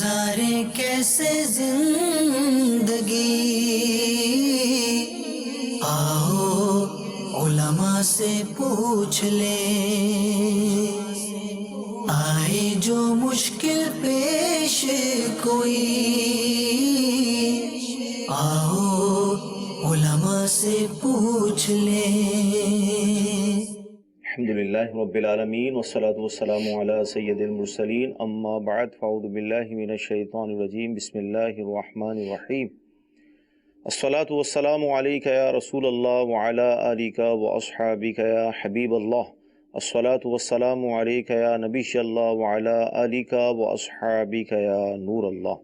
گزارے کیسے زندگی، آؤ علماء سے پوچھ لیں، آئے جو مشکل پیش کوئی، آؤ علماء سے پوچھ لیں۔ الحمدللہ رب العالمین والصلاة والسلام علی سید المرسلین، اما بعد فاعوذ باللہ من الشیطان الرجیم، بسم اللہ الرحمن الرحیم۔ الصلاة والسلام علیک یا رسول اللہ وعلی آلک واصحابک یا حبیب اللہ، الصلاة والسلام علیک یا نبی اللہ وعلی آلک واصحابک یا نور اللہ۔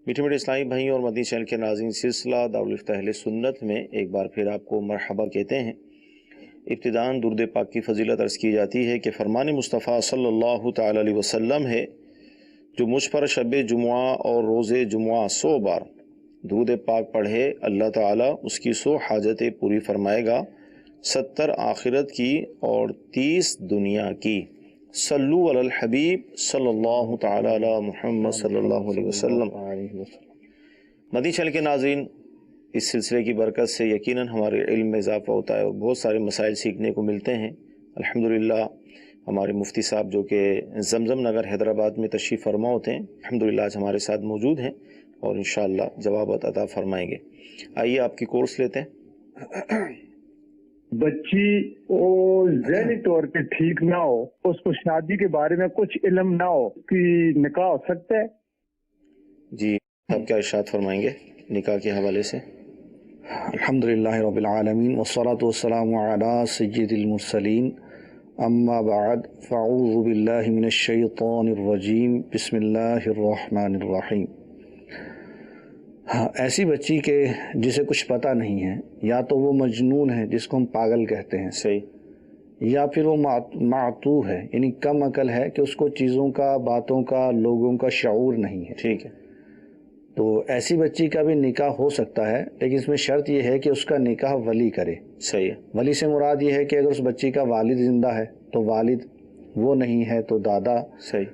میٹھے میٹھے اسلامی بھائیوں اور مدنی چینل کے ناظرین، سلسلہ دارالفتہ اہل سنت میں ایک بار پھر آپ کو مرحبا کہتے ہیں۔ ابتداً درود پاک کی فضیلت عرض کی جاتی ہے کہ فرمان مصطفیٰ صلی اللہ تعالی علیہ وسلم ہے، جو مجھ پر شب جمعہ اور روز جمعہ 100 بار درود پاک پڑھے، اللہ تعالیٰ اس کی 100 حاجتیں پوری فرمائے گا، 70 آخرت کی اور 30 دنیا کی۔ صلو علی الحبیب صلی اللہ تعالی علی محمد صلی اللہ علیہ وسلم۔ مدنی چینل کے ناظرین، اس سلسلے کی برکت سے یقیناً ہمارے علم میں اضافہ ہوتا ہے اور بہت سارے مسائل سیکھنے کو ملتے ہیں۔ الحمدللہ ہمارے مفتی صاحب جو کہ زمزم نگر حیدرآباد میں تشریف فرما ہوتے ہیں، الحمدللہ آج ہمارے ساتھ موجود ہیں اور انشاءاللہ جوابات عطا فرمائیں گے۔ آئیے آپ کی کورس لیتے ہیں۔ بچی وہ ذہنی طور پہ ٹھیک نہ ہو، اس کو شادی کے بارے میں کچھ علم نہ ہو کہ نکاح ہو سکتا ہے؟ جی، آپ کیا ارشاد فرمائیں گے نکاح کے حوالے سے؟ الحمدللہ رب العالمین والصلاة والسلام علی سید المرسلین، اما بعد فاعوذ باللہ من الشیطان الرجیم، بسم اللہ الرحمن الرحیم۔ ایسی بچی کے جسے کچھ پتہ نہیں ہے، یا تو وہ مجنون ہے جس کو ہم پاگل کہتے ہیں، صحیح، یا پھر وہ معتوہ ہے، یعنی کم عقل ہے کہ اس کو چیزوں کا، باتوں کا، لوگوں کا شعور نہیں ہے، ٹھیک ہے۔ تو ایسی بچی کا بھی نکاح ہو سکتا ہے، لیکن اس میں شرط یہ ہے کہ اس کا نکاح ولی کرے۔ صحیح ہے۔ ولی سے مراد یہ ہے کہ اگر اس بچی کا والد زندہ ہے تو والد، وہ نہیں ہے تو دادا۔ صحیح۔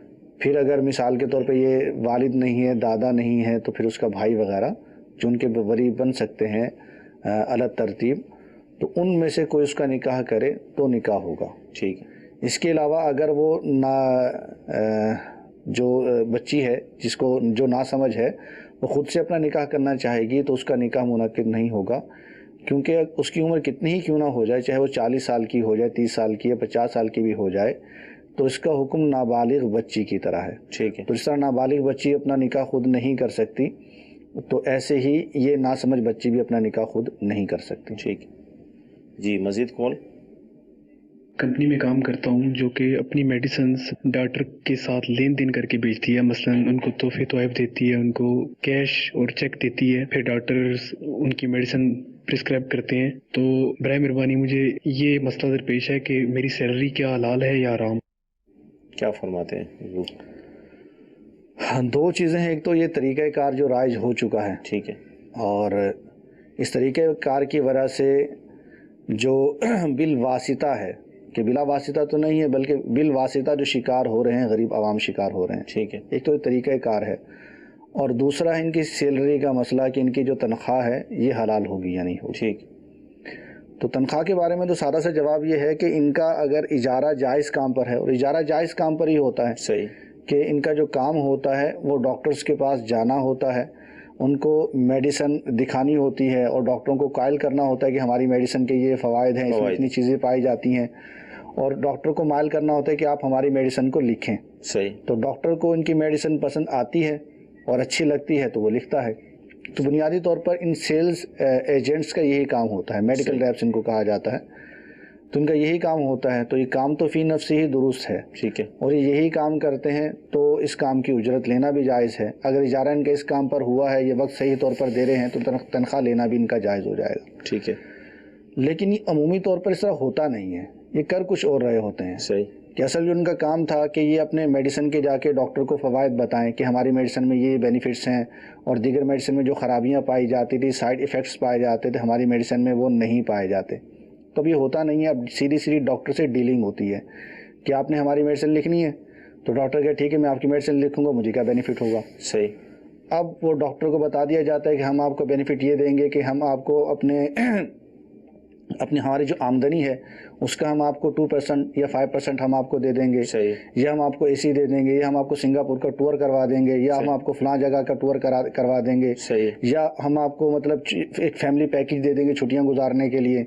پھر اگر مثال کے طور پہ یہ والد نہیں ہے، دادا نہیں ہے، تو پھر اس کا بھائی وغیرہ جو ان کے ولی بن سکتے ہیں الگ ترتیب، تو ان میں سے کوئی اس کا نکاح کرے تو نکاح ہوگا۔ ٹھیک ہے۔ اس کے علاوہ اگر وہ جو بچی ہے جس کو جو ناسمجھ ہے، وہ خود سے اپنا نکاح کرنا چاہے گی تو اس کا نکاح منعقد نہیں ہوگا، کیونکہ اس کی عمر کتنی ہی کیوں نہ ہو جائے، چاہے وہ 40 سال کی ہو جائے، 30 سال کی یا 50 سال کی بھی ہو جائے، تو اس کا حکم نابالغ بچی کی طرح ہے۔ ٹھیک ہے۔ تو اس طرح نابالغ بچی اپنا نکاح خود نہیں کر سکتی، تو ایسے ہی یہ ناسمجھ بچی بھی اپنا نکاح خود نہیں کر سکتی۔ ٹھیک ہے جی، مزید کال۔ کمپنی میں کام کرتا ہوں جو کہ اپنی میڈیسنز ڈاکٹر کے ساتھ لین دین کر کے بیچتی ہے، مثلا ان کو تحفے تحائف دیتی ہے، ان کو کیش اور چیک دیتی ہے، پھر ڈاکٹرز ان کی میڈیسن پرسکرائب کرتے ہیں۔ تو برائے مہربانی مجھے یہ مسئلہ درپیش ہے کہ میری سیلری کیا حلال ہے یا حرام؟ کیا فرماتے ہیں؟ دو چیزیں ہیں، ایک تو یہ طریقہ کار جو رائج ہو چکا ہے، ٹھیک ہے، اور اس طریقہ کار کی وجہ سے جو بالواسطہ ہے، کہ بلا واسطہ تو نہیں ہے بلکہ بالواسطہ جو شکار ہو رہے ہیں، غریب عوام شکار ہو رہے ہیں۔ ٹھیک ہے۔ ایک تو طریقہ کار ہے، اور دوسرا ہے ان کی سیلری کا مسئلہ کہ ان کی جو تنخواہ ہے یہ حلال ہوگی یا نہیں ہوگی۔ ٹھیک۔ تو تنخواہ کے بارے میں تو سادہ سا جواب یہ ہے کہ ان کا اگر اجارہ جائز کام پر ہے، اور اجارہ جائز کام پر ہی ہوتا ہے، صحیح، کہ ان کا جو کام ہوتا ہے وہ ڈاکٹرز کے پاس جانا ہوتا ہے، ان کو میڈیسن دکھانی ہوتی ہے اور ڈاکٹروں کو قائل کرنا ہوتا ہے کہ ہماری میڈیسن کے یہ فوائد ہیں، اس میں اتنی چیزیں پائی جاتی ہیں، اور ڈاکٹر کو مائل کرنا ہوتا ہے کہ آپ ہماری میڈیسن کو لکھیں۔ صحیح۔ تو ڈاکٹر کو ان کی میڈیسن پسند آتی ہے اور اچھی لگتی ہے تو وہ لکھتا ہے۔ تو بنیادی طور پر ان سیلز ایجنٹس کا یہی کام ہوتا ہے، میڈیکل ریپس ان کو کہا جاتا ہے، تو ان کا یہی کام ہوتا ہے۔ تو یہ کام تو فی نفسی ہی درست ہے، ٹھیک ہے، اور یہ یہی کام کرتے ہیں تو اس کام کی اجرت لینا بھی جائز ہے۔ اگر اجارہ ان کا اس کام پر ہوا ہے، یہ وقت صحیح طور پر دے رہے ہیں، تو تنخواہ لینا بھی ان کا جائز ہو جائے گا۔ ٹھیک ہے۔ لیکن یہ عمومی طور پر اس طرح ہوتا نہیں ہے، یہ کر کچھ اور رہے ہوتے ہیں۔ صحیح، کہ اصل جو ان کا کام تھا کہ یہ اپنے میڈیسن کے جا کے ڈاکٹر کو فوائد بتائیں کہ ہماری میڈیسن میں یہ بینیفٹس ہیں، اور دیگر میڈیسن میں جو خرابیاں پائی جاتی تھی، سائیڈ ایفیکٹس پائے جاتے تھے، ہماری میڈیسن میں وہ نہیں پائے جاتے۔ تو اب یہ ہوتا نہیں ہے، اب سیدھی ڈاکٹر سے ڈیلنگ ہوتی ہے کہ آپ نے ہماری میڈیسن لکھنی ہے، تو ڈاکٹر کہ ٹھیک ہے میں آپ کی میڈیسن لکھوں گا, مجھے کیا بینیفٹ ہوگا. صحیح. اب وہ ڈاکٹر کو بتا دیا جاتا ہے کہ ہم آپ کو بینیفٹ یہ دیں گے کہ ہم آپ کو اپنی ہماری جو آمدنی ہے اس کا ہم آپ کو 2% یا 5% ہم آپ کو دے دیں گے, یا ہم آپ کو اے سی دے دیں گے, یا ہم آپ کو سنگاپور کا ٹور کروا دیں گے, یا ہم آپ کو فلاں جگہ کا ٹور کروا دیں گے, یا ہم آپ کو مطلب ایک فیملی پیکج دے دیں گے چھٹیاں گزارنے کے لیے.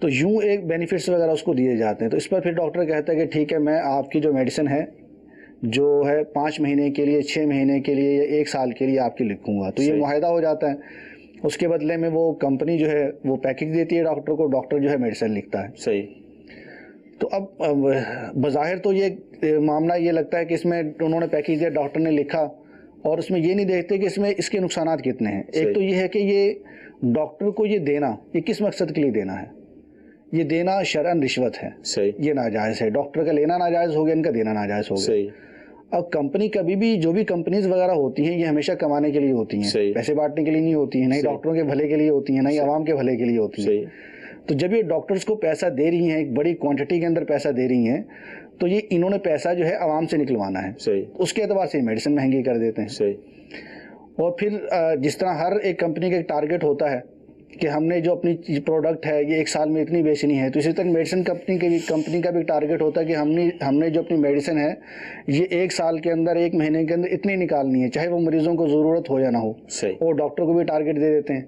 تو یوں ایک بینیفٹس وغیرہ اس کو دیے جاتے ہیں. تو اس پر پھر ڈاکٹر کہتا ہے کہ ٹھیک ہے میں آپ کی جو میڈیسن ہے جو ہے 5 مہینے کے لیے, 6 مہینے کے لیے, یا 1 سال کے لیے آپ کی لکھوں گا. تو یہ معاہدہ ہو جاتا ہے. اس کے بدلے میں وہ کمپنی جو ہے وہ پیکج دیتی ہے ڈاکٹر کو, ڈاکٹر جو ہے میڈیسن لکھتا ہے. صحیح. تو اب بظاہر تو یہ معاملہ یہ لگتا ہے کہ اس میں انہوں نے پیکج دیا, ڈاکٹر نے لکھا, اور اس میں یہ نہیں دیکھتے کہ اس میں اس کے نقصانات کتنے ہیں. ایک تو یہ ہے کہ یہ ڈاکٹر کو یہ دینا, یہ کس مقصد کے لیے دینا ہے؟ یہ دینا شرعاً رشوت ہے. صحیح. یہ ناجائز ہے. ڈاکٹر کا لینا ناجائز ہو گیا, ان کا دینا ناجائز ہو گیا. صحیح. اب کمپنی کبھی بھی جو بھی کمپنیز وغیرہ ہوتی ہیں یہ ہمیشہ کمانے کے لیے ہوتی ہیں, پیسے بانٹنے کے لیے نہیں ہوتی ہیں, نہیں ڈاکٹروں کے بھلے کے لیے ہوتی ہیں, نہیں عوام کے بھلے کے لیے ہوتی ہیں. تو جب یہ ڈاکٹرز کو پیسہ دے رہی ہیں, ایک بڑی کوانٹٹی کے اندر پیسہ دے رہی ہیں, تو یہ انہوں نے پیسہ جو ہے عوام سے نکلوانا ہے. اس کے اعتبار سے میڈیسن مہنگی کر دیتے ہیں. اور پھر جس طرح ہر ایک کمپنی کا ایک ٹارگٹ ہوتا ہے کہ ہم نے جو اپنی پروڈکٹ ہے یہ 1 سال میں اتنی بیچنی ہے, تو اسی طرح میڈیسن کمپنی کا بھی ٹارگٹ ہوتا ہے کہ ہم نے جو اپنی میڈیسن ہے یہ 1 سال کے اندر, 1 مہینے کے اندر اتنی نکالنی ہے, چاہے وہ مریضوں کو ضرورت ہو یا نہ ہو. اور ڈاکٹر کو بھی ٹارگٹ دے دیتے ہیں.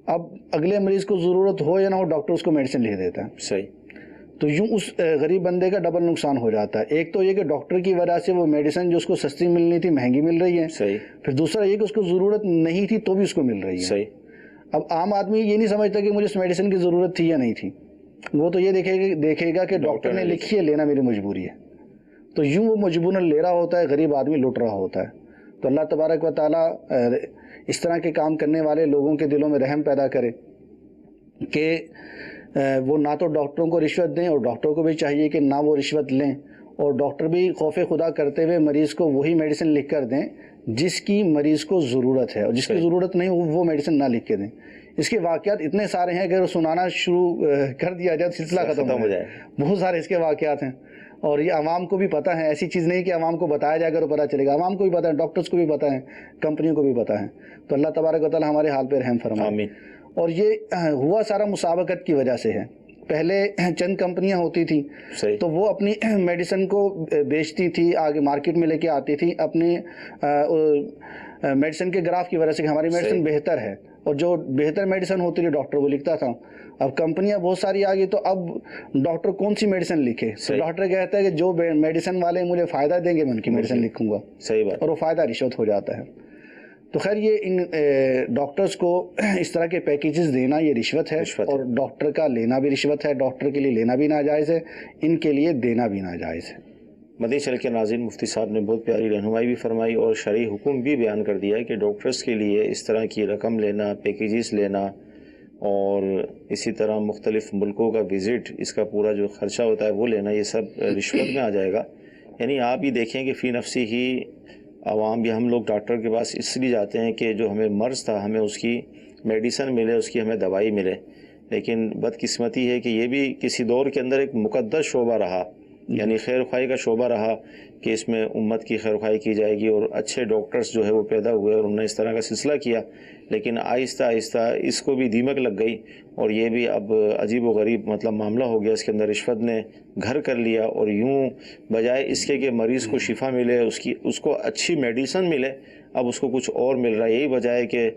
اب اگلے مریض کو ضرورت ہو یا نہ ہو, ڈاکٹر اس کو میڈیسن لکھ دیتا ہے. صحیح. تو یوں اس غریب بندے کا ڈبل نقصان ہو جاتا ہے. ایک تو یہ کہ ڈاکٹر کی وجہ سے وہ میڈیسن جو اس کو سستی ملنی تھی مہنگی مل رہی ہے. صحیح. پھر دوسرا یہ کہ اس کو ضرورت نہیں تھی تو بھی اس کو مل رہی ہے. صحیح. اب عام آدمی یہ نہیں سمجھتا کہ مجھے اس میڈیسن کی ضرورت تھی یا نہیں تھی, وہ تو یہ دیکھے گا کہ ڈاکٹر نے لکھی ہے, لینا میری مجبوری ہے. تو یوں وہ مجبوراً لے رہا ہوتا ہے, غریب آدمی لٹ رہا ہوتا ہے. تو اللہ تبارک و تعالیٰ اس طرح کے کام کرنے والے لوگوں کے دلوں میں رحم پیدا کرے کہ وہ نہ تو ڈاکٹروں کو رشوت دیں, اور ڈاکٹروں کو بھی چاہیے کہ نہ وہ رشوت لیں, اور ڈاکٹر بھی خوف خدا کرتے ہوئے مریض کو وہی میڈیسن لکھ کر دیں جس کی مریض کو ضرورت ہے, اور جس کی ضرورت نہیں وہ میڈیسن نہ لکھ کے دیں. اس کے واقعات اتنے سارے ہیں کہ اگر سنانا شروع کر دیا جائے سلسلہ ختم ہو جائے. بہت سارے اس کے واقعات ہیں, اور یہ عوام کو بھی پتہ ہے. ایسی چیز نہیں کہ عوام کو بتایا جائے اگر پتہ چلے گا, عوام کو بھی پتہ ہے, ڈاکٹرز کو بھی پتہ ہے, کمپنیوں کو بھی پتہ ہے. تو اللہ تبارک و تعالی ہمارے حال پہ رحم فرمائے. آمین. اور یہ ہوا سارا مسابقت کی وجہ سے ہے. پہلے چند کمپنیاں ہوتی تھیں تو وہ اپنی میڈیسن کو بیچتی تھی, آگے مارکیٹ میں لے کے آتی تھی اپنی میڈیسن کے گراف کی وجہ سے کہ ہماری میڈیسن بہتر ہے, اور جو بہتر میڈیسن ہوتی تھی ڈاکٹر وہ لکھتا تھا. اب کمپنیاں بہت ساری آ گئی, تو اب ڈاکٹر کون سی میڈیسن لکھے؟ ڈاکٹر کہتا ہے کہ جو میڈیسن والے مجھے فائدہ دیں گے میں ان کی میڈیسن لکھوں گا. صحیح بات. اور وہ فائدہ رشوت ہو جاتا ہے. تو خیر یہ ان ڈاکٹرز کو اس طرح کے پیکیجز دینا یہ رشوت ہے, اور ڈاکٹر کا لینا بھی رشوت ہے. ڈاکٹر کے لیے لینا بھی ناجائز ہے, ان کے لیے دینا بھی ناجائز ہے. مدنی چینل کے ناظرین, مفتی صاحب نے بہت پیاری رہنمائی بھی فرمائی اور شرعی حکم بھی بیان کر دیا ہے کہ ڈاکٹرز کے لیے اس طرح کی رقم لینا, پیکیجز لینا, اور اسی طرح مختلف ملکوں کا وزٹ, اس کا پورا جو خرچہ ہوتا ہے وہ لینا, یہ سب رشوت میں آ جائے گا. یعنی آپ ہی دیکھیں کہ فی نفسی ہی عوام بھی, ہم لوگ ڈاکٹر کے پاس اس لیے جاتے ہیں کہ جو ہمیں مرض تھا ہمیں اس کی میڈیسن ملے, اس کی ہمیں دوائی ملے. لیکن بدقسمتی ہے کہ یہ بھی کسی دور کے اندر ایک مقدس شعبہ رہا, یعنی خیر خواہی کا شعبہ رہا کہ اس میں امت کی خیر خواہی کی جائے گی, اور اچھے ڈاکٹرز جو ہے وہ پیدا ہوئے اور انہوں نے اس طرح کا سلسلہ کیا. لیکن آہستہ آہستہ اس کو بھی دیمک لگ گئی, اور یہ بھی اب عجیب و غریب مطلب معاملہ ہو گیا. اس کے اندر رشوت نے گھر کر لیا, اور یوں بجائے اس کے کہ مریض کو شفا ملے, اس کو اچھی میڈیسن ملے, اب اس کو کچھ اور مل رہا ہے. یہی وجہ ہے کہ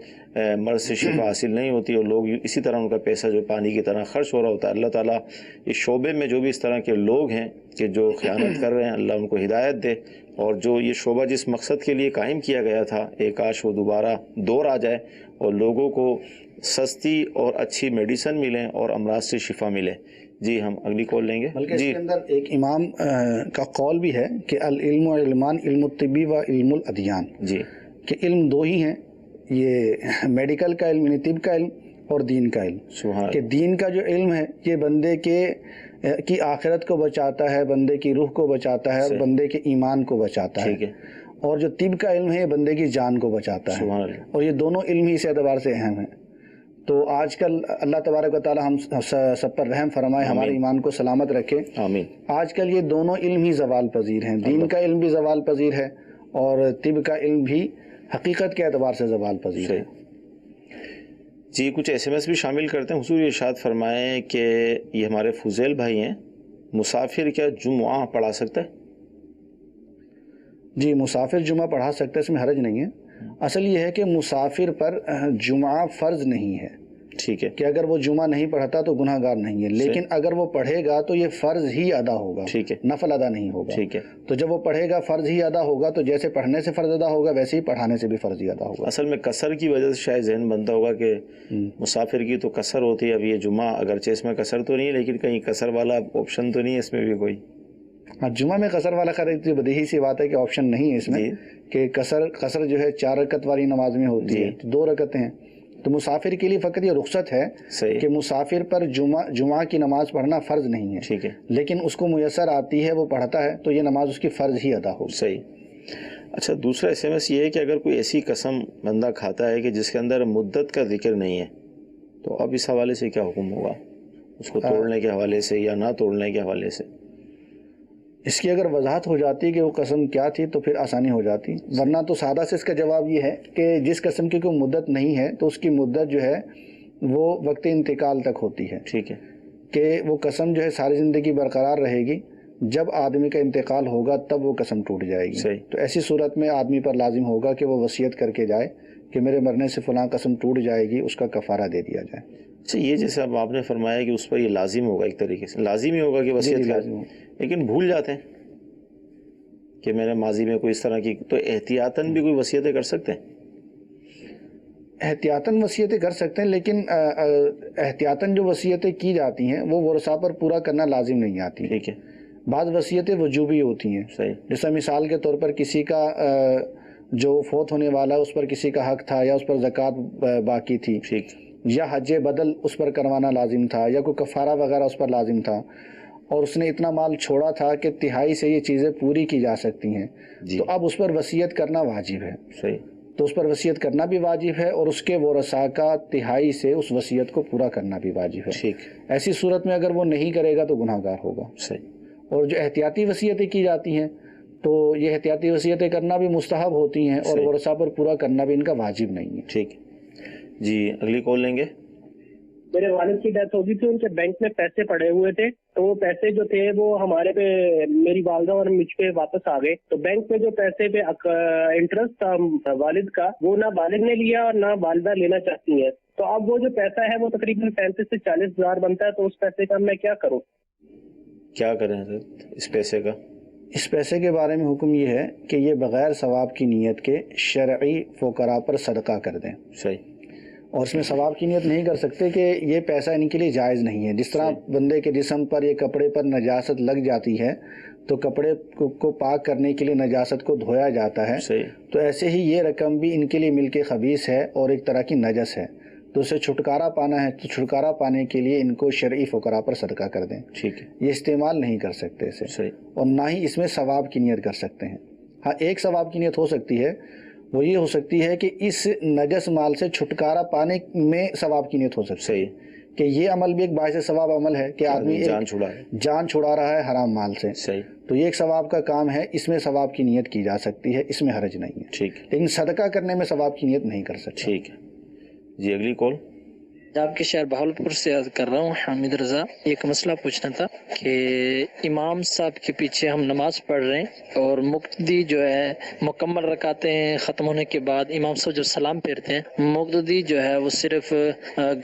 مرض سے شفا حاصل نہیں ہوتی, اور لوگ اسی طرح ان کا پیسہ جو پانی کی طرح خرچ ہو رہا ہوتا ہے. اللہ تعالیٰ اس شعبے میں جو بھی اس طرح کے لوگ ہیں کہ جو خیانت کر رہے ہیں, اللہ ان کو ہدایت دے, اور جو یہ شعبہ جس مقصد کے لیے قائم کیا گیا تھا, ایک کاش وہ دوبارہ دور آ جائے اور لوگوں کو سستی اور اچھی میڈیسن ملیں اور امراض سے شفا ملے. جی ہم اگلی کال لیں گے. بلکہ اس کے اندر ایک امام کا قول بھی ہے کہ العلم و علمان, علم الطبی و علم الادیان. جی, کہ علم دو ہی ہیں, یہ میڈیکل کا علم یعنی طب کا علم اور دین کا علم. سبحان. کہ دین کا جو علم ہے یہ بندے کی آخرت کو بچاتا ہے, بندے کی روح کو بچاتا ہے, اور بندے کے ایمان کو بچاتا ہے. ٹھیک ہے. اور جو طب کا علم ہے یہ بندے کی جان کو بچاتا ہے. سبحان اللہ. اور یہ دونوں علم ہی اس اعتبار سے اہم ہیں. تو آج کل اللہ تبارک و تعالی ہم سب پر رحم فرمائے، ہمارے ایمان کو سلامت رکھے۔ آمین۔ آج کل یہ دونوں علم ہی زوال پذیر ہیں، دین کا علم بھی زوال پذیر ہے اور طب کا علم بھی حقیقت کے اعتبار سے زوال پذیر ہے۔ جی کچھ ایس ایم ایس بھی شامل کرتے ہیں۔ حضور ارشاد فرمائیں کہ یہ ہمارے فضیل بھائی ہیں، مسافر کیا جمعہ پڑھا سکتا ہے؟ جی مسافر جمعہ پڑھا سکتا ہے، اس میں حرج نہیں ہے۔ اصل یہ ہے کہ مسافر پر جمعہ فرض نہیں ہے، ٹھیک ہے، کہ اگر وہ جمعہ نہیں پڑھتا تو گناہ گار نہیں ہے، لیکن اگر وہ پڑھے گا تو یہ فرض ہی ادا ہوگا، ٹھیک ہے، نفل ادا نہیں ہوگا۔ ٹھیک ہے۔ تو جب وہ پڑھے گا فرض ہی ادا ہوگا، تو جیسے پڑھنے سے فرض ادا ہوگا ویسے ہی پڑھانے سے بھی فرض ہی ادا ہوگا۔ اصل میں کثر کی وجہ سے شاید ذہن بنتا ہوگا کہ مسافر کی تو کثر ہوتی ہے، اب یہ جمعہ اگرچہ اس میں کثر تو نہیں ہے لیکن کہیں کثر والا آپشن تو نہیں ہے اس میں بھی کوئی؟ ہاں جمعہ میں قصر والا خرید بدیہی سی بات ہے کہ آپشن نہیں ہے اس میں، کہ قصر جو ہے 4 رکعت والی نماز میں ہوتی ہے، 2 رکعتیں ہیں، تو مسافر کے لیے فقط یہ رخصت ہے کہ مسافر پر جمعہ کی نماز پڑھنا فرض نہیں ہے، ٹھیک ہے، لیکن اس کو میسر آتی ہے، وہ پڑھتا ہے تو یہ نماز اس کی فرض ہی ادا ہوگی۔ صحیح۔ اچھا دوسرا ایس ایم ایس یہ ہے کہ اگر کوئی ایسی قسم بندہ کھاتا ہے کہ جس کے اندر مدت کا ذکر نہیں ہے، تو اب اس حوالے سے کیا حکم ہوگا؟ اس کو توڑنے کے حوالے سے یا نہ توڑنے کے حوالے سے؟ اس کی اگر وضاحت ہو جاتی کہ وہ قسم کیا تھی تو پھر آسانی ہو جاتی، ورنہ تو سادہ سے اس کا جواب یہ ہے کہ جس قسم کی کوئی مدت نہیں ہے تو اس کی مدت جو ہے وہ وقت انتقال تک ہوتی ہے، ٹھیک ہے، کہ وہ قسم جو ہے ساری زندگی برقرار رہے گی، جب آدمی کا انتقال ہوگا تب وہ قسم ٹوٹ جائے گی۔ صحیح۔ تو ایسی صورت میں آدمی پر لازم ہوگا کہ وہ وصیت کر کے جائے کہ میرے مرنے سے فلاں قسم ٹوٹ جائے گی، اس کا کفارہ دے دیا جائے۔ اچھا یہ جیسے اب آپ نے فرمایا کہ اس پر یہ لازم ہوگا، ایک طریقے سے لازم ہی ہوگا کہ وصیت کرے، لیکن بھول جاتے ہیں کہ میں نے ماضی میں کوئی اس طرح کی، تو احتیاطاً بھی کوئی وصیتیں کر سکتے ہیں؟ احتیاطاً وصیتیں کر سکتے ہیں، لیکن احتیاطاً جو وصیتیں کی جاتی ہیں وہ ورثاء پر پورا کرنا لازم نہیں آتی۔ ٹھیک ہے، بعض وصیتیں وجوبی ہوتی ہیں، صحیح، جیسا مثال کے طور پر کسی کا جو فوت ہونے والا اس پر کسی کا حق تھا یا اس پر زکوٰۃ باقی تھی، ٹھیک، یا حج بدل اس پر کروانا لازم تھا، یا کوئی کفارہ وغیرہ اس پر لازم تھا، اور اس نے اتنا مال چھوڑا تھا کہ تہائی سے یہ چیزیں پوری کی جا سکتی ہیں، تو اب اس پر وصیت کرنا واجب ہے۔ صحیح، تو اس پر وصیت کرنا بھی واجب ہے اور اس کے ورثاء کا تہائی سے اس وصیت کو پورا کرنا بھی واجب ہے۔ ٹھیک، ایسی صورت میں اگر وہ نہیں کرے گا تو گناہ گار ہوگا۔ صحیح۔ اور جو احتیاطی وصیتیں کی جاتی ہیں تو یہ احتیاطی وصیتیں کرنا بھی مستحب ہوتی ہیں اور ورثاء پر پورا کرنا بھی ان کا واجب نہیں ہے۔ ٹھیک جی، اگلی کال لیں گے۔ میرے والد کی ڈیتھ ہو گئی تھی، ان کے بینک میں پیسے پڑے ہوئے تھے، تو وہ پیسے جو تھے وہ ہمارے پہ، میری والدہ اور مجھ پہ واپس آ گئے۔ تو بینک میں جو پیسے پہ انٹرسٹ تھا والد کا، وہ نہ والد نے لیا اور نہ والدہ لینا چاہتی ہیں۔ تو اب وہ جو پیسہ ہے وہ تقریباً 35 سے 40 ہزار بنتا ہے، تو اس پیسے کا میں کیا کروں؟ کیا کریں سر اس پیسے کا؟ اس پیسے کے بارے میں حکم یہ ہے کہ یہ بغیر ثواب کی نیت کے شرعی فقراء پر صدقہ کر دیں۔ صحیح، اور اس میں ثواب کی نیت نہیں کر سکتے کہ یہ پیسہ ان کے لیے جائز نہیں ہے۔ جس طرح بندے کے جسم پر یا کپڑے پر نجاست لگ جاتی ہے تو کپڑے کو پاک کرنے کے لیے نجاست کو دھویا جاتا ہے، صحیح، تو ایسے ہی یہ رقم بھی ان کے لیے مل کے خبیث ہے اور ایک طرح کی نجس ہے، تو اسے چھٹکارا پانا ہے، تو چھٹکارا پانے کے لیے ان کو شرعی فقراء پر صدقہ کر دیں۔ ٹھیک ہے، یہ استعمال نہیں کر سکتے اسے، صحیح، اور نہ ہی اس میں ثواب کی نیت کر سکتے ہیں۔ ہاں ایک ثواب کی نیت ہو سکتی ہے، وہ یہ ہو سکتی ہے کہ اس نجس مال سے چھٹکارا پانے میں ثواب کی نیت ہو سکتی ہے، صحیح، کہ یہ عمل بھی ایک باعث ثواب عمل ہے کہ آدمی جان چھڑا رہا ہے حرام مال سے، صحیح، تو یہ ایک ثواب کا کام ہے، اس میں ثواب کی نیت کی جا سکتی ہے، اس میں حرج نہیں ہے، ٹھیک، لیکن صدقہ کرنے میں ثواب کی نیت نہیں کر سکتے۔ ٹھیک ہے جی، اگلی کال۔ آپ کے شہر بہاولپور سے عرض کر رہا ہوں، حامد رضا۔ ایک مسئلہ پوچھنا تھا کہ امام صاحب کے پیچھے ہم نماز پڑھ رہے ہیں اور مقتدی جو ہے مکمل رکعتیں ختم ہونے کے بعد امام صاحب جو سلام پھیرتے ہیں، مقتدی جو ہے وہ صرف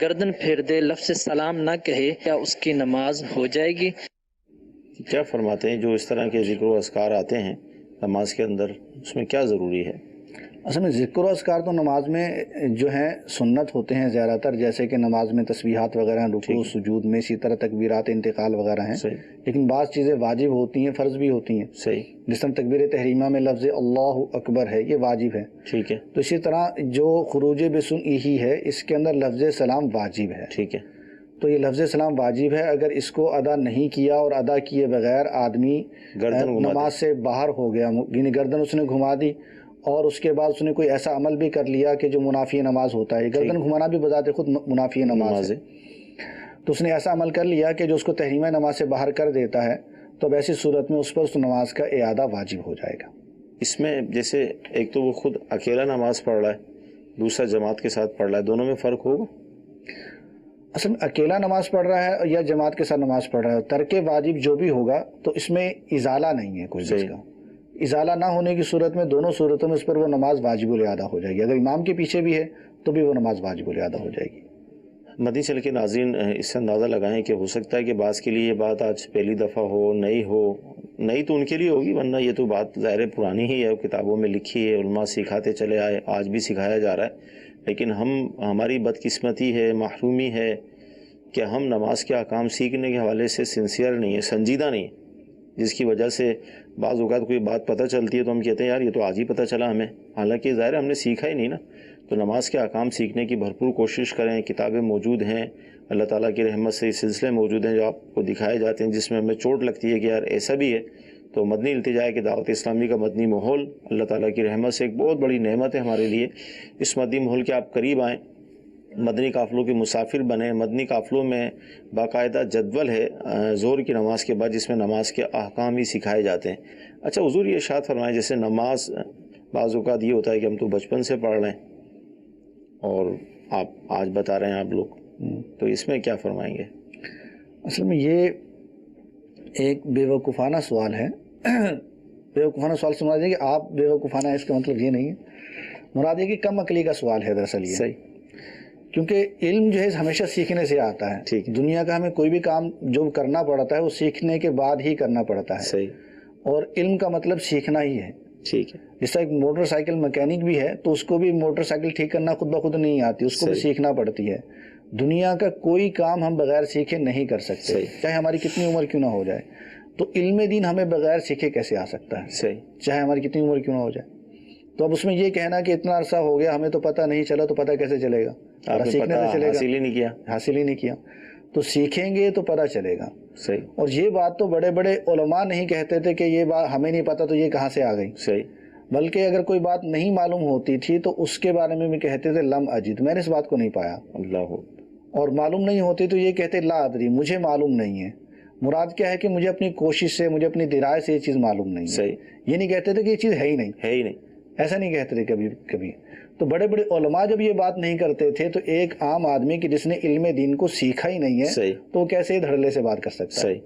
گردن پھیر دے، لفظ سلام نہ کہے، کیا اس کی نماز ہو جائے گی؟ کیا فرماتے ہیں جو اس طرح کے ذکر و اذکار آتے ہیں نماز کے اندر، اس میں کیا ضروری ہے؟ اصل میں ذکر و اذکار تو نماز میں جو ہیں سنت ہوتے ہیں زیادہ تر، جیسے کہ نماز میں تسبیحات وغیرہ ہیں، رکوع سجود میں، اسی طرح تکبیرات انتقال وغیرہ ہیں، لیکن بعض چیزیں واجب ہوتی ہیں، فرض بھی ہوتی ہیں۔ صحیح، جس طرح تکبیر تحریمہ میں لفظ اللہ اکبر ہے، یہ واجب ہے۔ ٹھیک ہے، تو اسی طرح جو خروج بسنئی ہی ہے، اس کے اندر لفظ سلام واجب ہے۔ ٹھیک ہے، تو یہ لفظ سلام واجب ہے، اگر اس کو ادا نہیں کیا اور ادا کیے بغیر آدمی گردن گھما نماز سے باہر ہو گیا، یعنی گردن اس نے گھما دی اور اس کے بعد اس نے کوئی ایسا عمل بھی کر لیا کہ جو منافی نماز ہوتا ہے، گردن گھمانا بھی بذات خود منافی نماز ہے، تو اس نے ایسا عمل کر لیا کہ جو اس کو تحریمہ نماز سے باہر کر دیتا ہے، تو اب ایسی صورت میں اس پر اس نماز کا اعادہ واجب ہو جائے گا۔ اس میں جیسے ایک تو وہ خود اکیلا نماز پڑھ رہا ہے، دوسرا جماعت کے ساتھ پڑھ رہا ہے، دونوں میں فرق ہوگا؟ اصل میں اکیلا نماز پڑھ رہا ہے یا جماعت کے ساتھ نماز پڑھ رہا ہے، ترک واجب جو بھی ہوگا تو اس میں ازالہ نہیں ہے کوئی چیز کا، ازالہ نہ ہونے کی صورت میں دونوں صورتوں میں اس پر وہ نماز واجب الادا ہو جائے گی، اگر امام کے پیچھے بھی ہے تو بھی وہ نماز واجب الادا ہو جائے گی۔ مدنی چل کے ناظرین اس سے اندازہ لگائیں کہ ہو سکتا ہے کہ بعض کے لیے یہ بات آج پہلی دفعہ ہو، نئی تو ان کے لیے ہوگی، ورنہ یہ تو بات ظاہر پرانی ہی ہے، کتابوں میں لکھی ہے، علماء سکھاتے چلے آئے، آج بھی سکھایا جا رہا ہے، لیکن ہماری بدقسمتی ہے، محرومی ہے کہ ہم نماز کے احکام سیکھنے کے حوالے سے سنسیئر نہیں ہے، سنجیدہ نہیں ہے، جس کی وجہ سے بعض اوقات کوئی بات پتہ چلتی ہے تو ہم کہتے ہیں یار یہ تو آج ہی پتہ چلا ہمیں، حالانکہ ظاہر ہم نے سیکھا ہی نہیں نا۔ تو نماز کے احکام سیکھنے کی بھرپور کوشش کریں، کتابیں موجود ہیں، اللہ تعالیٰ کی رحمت سے سلسلے موجود ہیں جو آپ کو دکھائے جاتے ہیں، جس میں ہمیں چوٹ لگتی ہے کہ یار ایسا بھی ہے۔ تو مدنی التجا ہے کہ دعوت اسلامی کا مدنی ماحول اللہ تعالیٰ کی رحمت سے ایک بہت بڑی نعمت ہے ہمارے لیے، اس مدنی ماحول کے آپ قریب آئیں، مدنی قافلوں کے مسافر بنیں، مدنی قافلوں میں باقاعدہ جدول ہے ظہر کی نماز کے بعد جس میں نماز کے احکام ہی سکھائے جاتے ہیں۔ اچھا حضور یہ ارشاد فرمائیں، جیسے نماز بعض اوقات یہ ہوتا ہے کہ ہم تو بچپن سے پڑھ رہے ہیں اور آپ آج بتا رہے ہیں آپ لوگ، تو اس میں کیا فرمائیں گے؟ اصل میں یہ ایک بیوقوفانہ سوال ہے، بیوقوفانہ سوال سے مراد ہے کہ آپ بیوقوفانہ ہے، اس کا مطلب یہ نہیں ہے، مراد ہے کہ کم عقلی کا سوال ہے دراصل یہ، صحیح، کیونکہ علم جو ہے ہمیشہ سیکھنے سے آتا ہے، ٹھیک، دنیا کا ہمیں کوئی بھی کام جو کرنا پڑتا ہے وہ سیکھنے کے بعد ہی کرنا پڑتا ہے، صحیح، اور علم کا مطلب سیکھنا ہی ہے۔ ٹھیک ہے، جس طرح ایک موٹر سائیکل مکینک بھی ہے تو اس کو بھی موٹر سائیکل ٹھیک کرنا خود بخود نہیں آتی، اس کو بھی سیکھنا پڑتی ہے۔ دنیا کا کوئی کام ہم بغیر سیکھے نہیں کر سکتے، چاہے ہماری کتنی عمر کیوں نہ ہو جائے، تو علم دین ہمیں بغیر سیکھے کیسے آ سکتا ہے، صحیح، چاہے ہماری کتنی عمر کیوں نہ ہو جائے۔ تو اب اس میں یہ کہنا کہ اتنا عرصہ ہو گیا ہمیں تو پتہ نہیں چلا، تو پتہ کیسے چلے گا؟ آپ نے سیکھنے سے چلے گا، حاصل ہی نہیں کیا، حاصل ہی نہیں کیا، تو سیکھیں گے تو پتہ چلے گا۔ صحیح، اور یہ بات تو بڑے بڑے علماء نہیں کہتے تھے کہ یہ بات ہمیں نہیں پتہ تو یہ کہاں سے آ گئی، صحیح، بلکہ اگر کوئی بات نہیں معلوم ہوتی تھی تو اس کے بارے میں بھی کہتے تھے لم اجد، میں نے اس بات کو نہیں پایا، اللہ، اور معلوم نہیں ہوتی تو یہ کہتے لا ادری، مجھے معلوم نہیں ہے۔ مراد کیا ہے کہ مجھے اپنی کوشش سے، مجھے اپنی درائے سے یہ چیز معلوم نہیں ہے، صحیح، یہ نہیں کہتے تھے کہ یہ چیز ہے ہی نہیں، ہے ہی نہیں، ایسا نہیں کہتے تھے کبھی کبھی۔ تو بڑے بڑے علماء جب یہ بات نہیں کرتے تھے تو ایک عام آدمی کی جس نے علم دین کو سیکھا ہی نہیں ہے صحیح، تو وہ کیسے دھڑلے سے بات کر سکتا ہے؟ صحیح،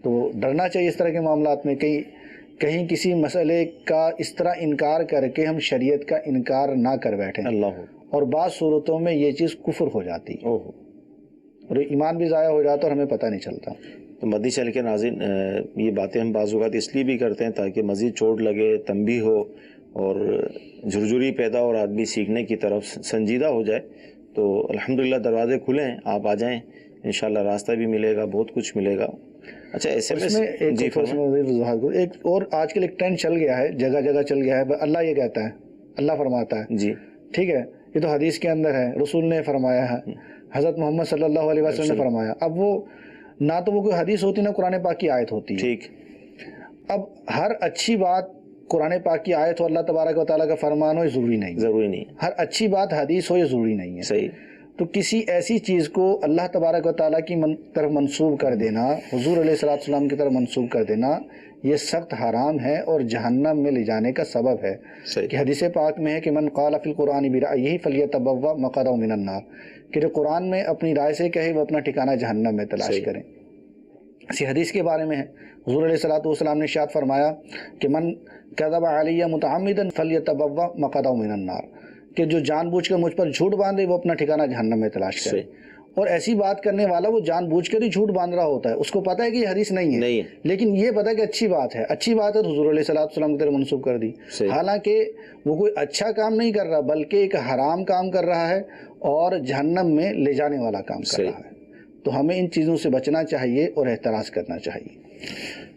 تو ڈرنا چاہیے اس طرح کے معاملات میں، کہیں کسی مسئلے کا اس طرح انکار کر کے ہم شریعت کا انکار نہ کر بیٹھیں، اللہ، اور بعض صورتوں میں یہ چیز کفر ہو جاتی ہے اوہ، اور ایمان بھی ضائع ہو جاتا اور ہمیں پتہ نہیں چلتا۔ تو مدنی چینل کے ناظرین یہ باتیں ہم بعض اوقات اس لیے بھی کرتے ہیں تاکہ مزید چوٹ لگے، تنبیہ ہو اور جھرجھری پیدا اور آدمی سیکھنے کی طرف سنجیدہ ہو جائے۔ تو الحمدللہ دروازے کھلے ہیں، آپ آ جائیں، انشاءاللہ راستہ بھی ملے گا، بہت کچھ ملے گا۔ اچھا ایسے میں جی ایک اور آج کل ایک ٹرینڈ چل گیا ہے، جگہ جگہ چل گیا ہے، اللہ یہ کہتا ہے، اللہ فرماتا ہے، جی ٹھیک ہے، یہ تو حدیث کے اندر ہے، رسول نے فرمایا ہے، حضرت محمد صلی اللہ علیہ وسلم نے فرمایا۔ اب وہ نہ تو وہ کوئی حدیث ہوتی نہ قرآن پاک کی آیت ہوتی ہے، ٹھیک، اب ہر اچھی بات قرآن پاک کی آیت ہو، اللہ تبارک و تعالیٰ کا فرمان ہو، یہ ضروری نہیں، ضروری نہیں، ہر اچھی بات حدیث ہو یہ ضروری نہیں ہے۔ صحیح، تو کسی ایسی چیز کو اللہ تبارک و تعالیٰ کی طرف منسوب کر دینا، حضور علیہ السلام کی طرف منسوب کر دینا، یہ سخت حرام ہے اور جہنم میں لے جانے کا سبب ہے۔ کہ حدیث پاک میں ہے کہ من قال فی القرآن برأیہ فلیتبوأ مقعدہ من النار، کہ جو قرآن میں اپنی رائے سے کہے وہ اپنا ٹھکانہ جہنم میں تلاش کریں۔ اسی حدیث کے بارے میں ہے، حضور علیہ السلام نے ارشاد فرمایا کہ من کذب علی متعمدا فلیتبوأ مقعدہ من النار، کہ جو جان بوجھ کر مجھ پر جھوٹ باندھے وہ اپنا ٹھکانہ جہنم میں تلاش کرے۔ اور ایسی بات کرنے والا وہ جان بوجھ کر ہی جھوٹ باندھ رہا ہوتا ہے، اس کو پتہ ہے کہ یہ حدیث نہیں ہے، لیکن یہ پتہ ہے کہ اچھی بات ہے، اچھی بات ہے تو حضور علیہ السلام کی طرف منسوب کر دی، حالانکہ وہ کوئی اچھا کام نہیں کر رہا بلکہ ایک حرام کام کر رہا ہے اور جہنم میں لے جانے والا کام کر رہا ہے۔ تو ہمیں ان چیزوں سے بچنا چاہیے اور احتراز کرنا چاہیے۔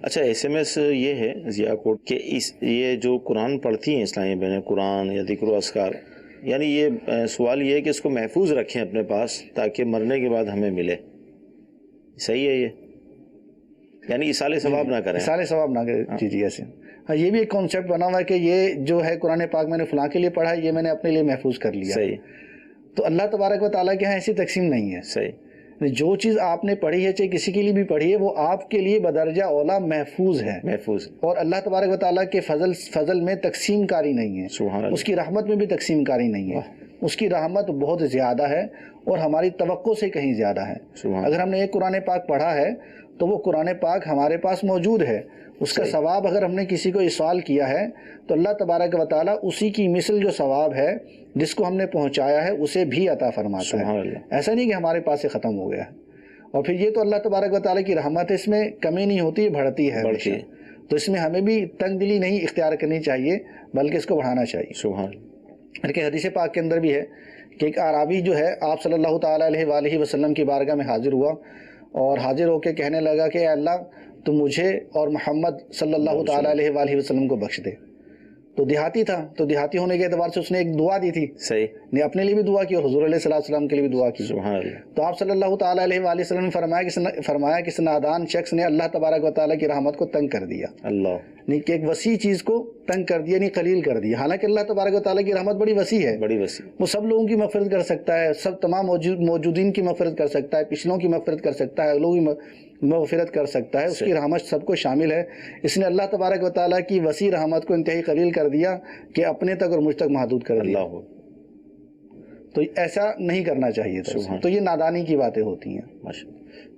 اچھا ایس ایم ایس یہ ہے ضیاء کوٹ کہ یہ جو قرآن پڑھتی ہیں اسلامی بہنیں، قرآن یا ذکر و اذکار، یعنی یہ سوال یہ ہے کہ اس کو محفوظ رکھیں اپنے پاس تاکہ مرنے کے بعد ہمیں ملے، صحیح ہے یہ؟ یعنی اصال ثواب نہ کریں، اصال ثواب نہ کریں، جی جی ایسے ہاں یہ بھی ایک کانسیپٹ بنا ہوا ہے کہ یہ جو ہے قرآن پاک میں نے فلاں کے لیے پڑھا ہے، یہ میں نے اپنے لیے محفوظ کر لیا. صحیح. تو اللہ تبارک و تعالیٰ کے ہاں ایسی تقسیم نہیں ہے. صحیح. جو چیز آپ نے پڑھی ہے چاہے کسی کے لیے بھی پڑھی ہے وہ آپ کے لیے بدرجہ اولا محفوظ ہے. محفوظ. اور اللہ تبارک و تعالیٰ کے فضل میں تقسیم کاری نہیں ہے. سبحان اللہ. اس کی رحمت میں بھی تقسیم کاری نہیں ہے. اس کی رحمت بہت زیادہ ہے اور ہماری توقع سے کہیں زیادہ ہے. اگر ہم نے ایک قرآن پاک پڑھا ہے تو وہ قرآن پاک ہمارے پاس موجود ہے. اس کا ثواب اگر ہم نے کسی کو ایصال کیا ہے تو اللہ تبارک و تعالیٰ اسی کی مثل جو ثواب ہے جس کو ہم نے پہنچایا ہے اسے بھی عطا فرماتا ہے. ایسا نہیں کہ ہمارے پاس سے ختم ہو گیا. اور پھر یہ تو اللہ تبارک و تعالیٰ کی رحمت ہے، اس میں کمی نہیں ہوتی، بڑھتی ہے. تو اس میں ہمیں بھی تنگ دلی نہیں اختیار کرنی چاہیے بلکہ اس کو بڑھانا چاہیے. سبحان. بلکہ حدیث پاک کے اندر بھی ہے کہ ایک اعرابی جو ہے آپ صلی اللہ تعالیٰ علیہ وآلہ وسلم کی بارگاہ میں حاضر ہوا اور حاضر ہو کے کہنے لگا کہ اے اللہ تو مجھے اور محمد صلی اللہ تعالیٰ علیہ وآلہ وسلم کو بخش دے. تو دیہاتی تھا، تو دیہاتی ہونے کے اعتبار سے اس نے ایک دعا دی تھی. صحیح. نے اپنے لیے بھی دعا کی اور حضور علیہ السلام کے لیے بھی دعا کی. سبحان اللہ. تو آپ صلی اللہ تعالیٰ علیہ وآلہ وسلم نے فرمایا کہ اس نادان شخص نے اللہ تبارک و تعالیٰ کی رحمت کو تنگ کر دیا. اللہ. نہیں کہ ایک وسیع چیز کو تنگ کر دیا، نہیں قلیل کر دیا. حالانکہ اللہ تبارک و تعالیٰ کی رحمت بڑی وسیع ہے، بڑی وسیع. وہ سب لوگوں کی مغفرت کر سکتا ہے، سب تمام موجودین کی مغفرت کر سکتا ہے، پچھلوں کی مغفرت کر سکتا ہے، اگلوں کی مغفرت کر سکتا ہے. اس کی رحمت سب کو شامل ہے. اس نے اللہ تبارک و تعالیٰ کی وسیع رحمت کو انتہائی قلیل کر دیا کہ اپنے تک اور مجھ تک محدود کر دیا. اللہ. تو ایسا نہیں کرنا چاہیے تھا. تو یہ نادانی کی باتیں ہوتی ہیں. ماشاء.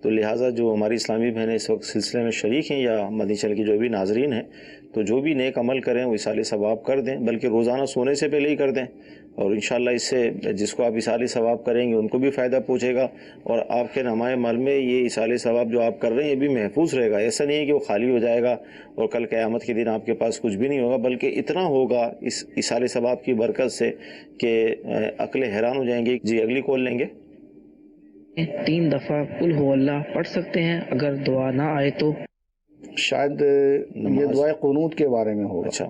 تو لہٰذا جو ہماری اسلامی بہنیں اس وقت سلسلے میں شریک ہیں یا مدنی چینل کی جو بھی ناظرین ہیں، تو جو بھی نیک عمل کریں وہ ایصال ثواب کر دیں، بلکہ روزانہ سونے سے پہلے ہی کر دیں. اور انشاءاللہ اس سے جس کو آپ ایصال ثواب کریں گے ان کو بھی فائدہ پہنچے گا، اور آپ کے نمائے مال میں یہ ایصال ثواب جو آپ کر رہے ہیں یہ بھی محفوظ رہے گا. ایسا نہیں ہے کہ وہ خالی ہو جائے گا اور کل قیامت کے دن آپ کے پاس کچھ بھی نہیں ہوگا، بلکہ اتنا ہوگا اس ایصال ثواب کی برکت سے کہ عقلیں حیران ہو جائیں گے. جی اگلی کال لیں گے. 3 دفعہ قل هو اللہ پڑھ سکتے ہیں اگر دعا نہ آئے تو؟ شاید یہ دعائے قنوت کے بارے میں ہوگا. اچھا.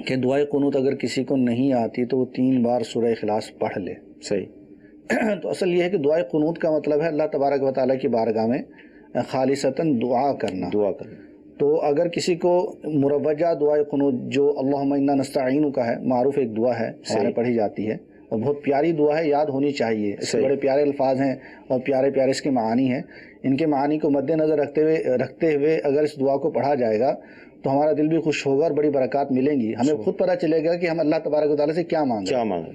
کہ دعائے قنوت اگر کسی کو نہیں آتی تو وہ 3 بار سورہ اخلاص پڑھ لے. صحیح. تو اصل یہ ہے کہ دعائے قنوت کا مطلب ہے اللہ تبارک و تعالیٰ کی بارگاہ میں خالصتاً دعا کرنا. تو اگر کسی کو مروجہ دعائے قنوت جو اللہم انا نستعین کا ہے، معروف ایک دعا ہے، ہمارے پڑھی جاتی ہے اور بہت پیاری دعا ہے، یاد ہونی چاہیے. اس کے بڑے پیارے الفاظ ہیں اور پیارے پیارے اس کے معانی ہیں. ان کے معانی کو مد نظر رکھتے ہوئے اگر اس دعا کو پڑھا جائے گا تو ہمارا دل بھی خوش ہوگا اور بڑی برکات ملیں گی. ہمیں خود پتہ چلے گا کہ ہم اللہ تبارک و تعالیٰ سے کیا مانگیں.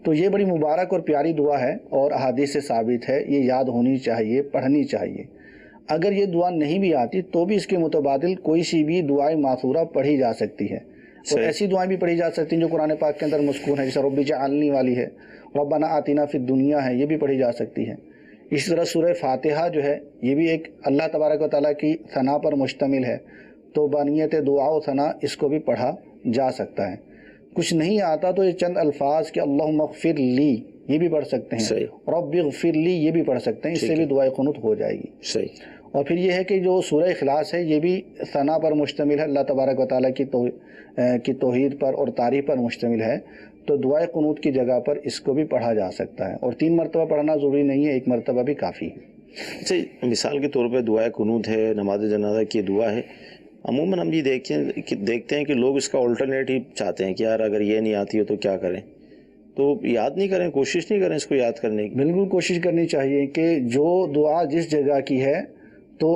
تو یہ بڑی مبارک اور پیاری دعا ہے اور احادیث سے ثابت ہے. یہ یاد ہونی چاہیے، پڑھنی چاہیے. اگر یہ دعا نہیں بھی آتی تو بھی اس کے متبادل کوئی سی بھی دعائیں ماثورہ پڑھی جا سکتی ہے. اور ایسی دعائیں بھی پڑھی جا سکتی ہیں جو قرآن پاک کے اندر مذکور ہیں، جیسے رب اجعلنی والی ہے، ربنا آتنا فی الدنیا ہے، یہ بھی پڑھی جا سکتی ہے. اسی طرح سورہ فاتحہ جو ہے یہ بھی ایک اللہ تبارک و تعالیٰ کی ثنا پر مشتمل ہے، تو بانیت دعا و ثنا اس کو بھی پڑھا جا سکتا ہے. کچھ نہیں آتا تو یہ چند الفاظ کہ اللہم اغفر لی یہ بھی پڑھ سکتے ہیں، رب اغفر لی یہ بھی پڑھ سکتے ہیں. اس سے بھی دعائے قنوت ہو جائے گی. صحیح. اور پھر یہ ہے کہ جو سورہ اخلاص ہے یہ بھی ثنا پر مشتمل ہے، اللہ تبارک و تعالیٰ کی توحید پر اور تعریف پر مشتمل ہے. تو دعائے قنوت کی جگہ پر اس کو بھی پڑھا جا سکتا ہے. اور 3 مرتبہ پڑھنا ضروری نہیں ہے، 1 مرتبہ بھی کافی ہے. اچھا، مثال کے طور پہ دعائے قنوت ہے، نماز جنازہ کی دعا ہے. عموماً ہم یہ دیکھتے ہیں کہ لوگ اس کا الٹرنیٹیو چاہتے ہیں کہ یار اگر یہ نہیں آتی ہو تو کیا کریں. تو یاد نہیں کریں، کوشش نہیں کریں اس کو یاد کرنے کی. بالکل کوشش کرنی چاہیے کہ جو دعا جس جگہ کی ہے تو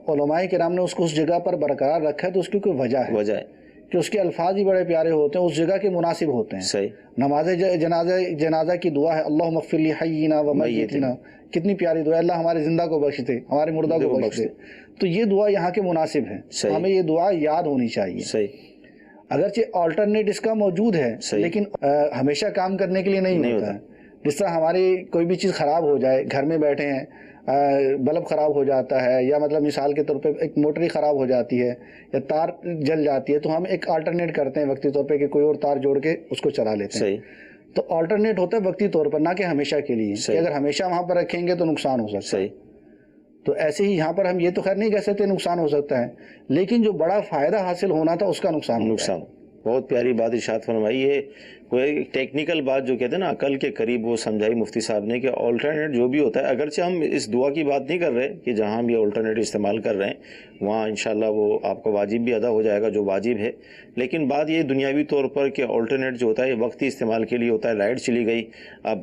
علماء کرام نے اس کو اس جگہ پر برقرار رکھا ہے تو اس کی کوئی وجہ ہے کہ اس کے الفاظ ہی بڑے پیارے ہوتے ہیں، اس جگہ کے مناسب ہوتے ہیں. صحیح. نماز جنازہ کی دعا ہے اللہم اغفر لی حینا و میتنا، کتنی پیاری دعا ہے. اللہ ہمارے زندہ کو بخش دے، ہمارے مردہ کو بخش دے. تو یہ دعا یہاں کے مناسب ہے. ہمیں یہ دعا یاد ہونی چاہیے. صحیح. اگرچہ آلٹرنیٹ اس کا موجود ہے لیکن ہمیشہ کام کرنے کے لیے نہیں ہوتا ہے. جس طرح ہماری کوئی بھی چیز خراب ہو جائے، گھر میں بیٹھے ہیں بلب خراب ہو جاتا ہے، یا مطلب مثال کے طور پہ ایک موٹر خراب ہو جاتی ہے یا تار جل جاتی ہے، تو ہم ایک آلٹرنیٹ کرتے ہیں وقتی طور پہ کہ کوئی اور تار جوڑ کے اس کو چلا لیتے ہیں. تو آلٹرنیٹ ہوتا ہے وقتی طور پر، نہ کہ ہمیشہ کے لیے. کہ اگر ہمیشہ وہاں پر رکھیں گے تو نقصان ہو سکتا ہے. تو ایسے ہی یہاں پر ہم یہ تو خیر نہیں کہہ سکتے نقصان ہو سکتا ہے، لیکن جو بڑا فائدہ حاصل ہونا تھا اس کا نقصان. بہت پیاری بات ارشاد فرمائی ہے. کوئی ایک ٹیکنیکل بات جو کہتے ہیں نا عقل کے قریب وہ سمجھائی مفتی صاحب نے کہ آلٹرنیٹ جو بھی ہوتا ہے، اگرچہ ہم اس دعا کی بات نہیں کر رہے کہ جہاں ہم یہ آلٹرنیٹ استعمال کر رہے ہیں وہاں انشاءاللہ وہ آپ کا واجب بھی ادا ہو جائے گا جو واجب ہے، لیکن بات یہ دنیاوی طور پر کہ آلٹرنیٹ جو ہوتا ہے یہ وقتی استعمال کے لیے ہوتا ہے. لائٹ چلی گئی، اب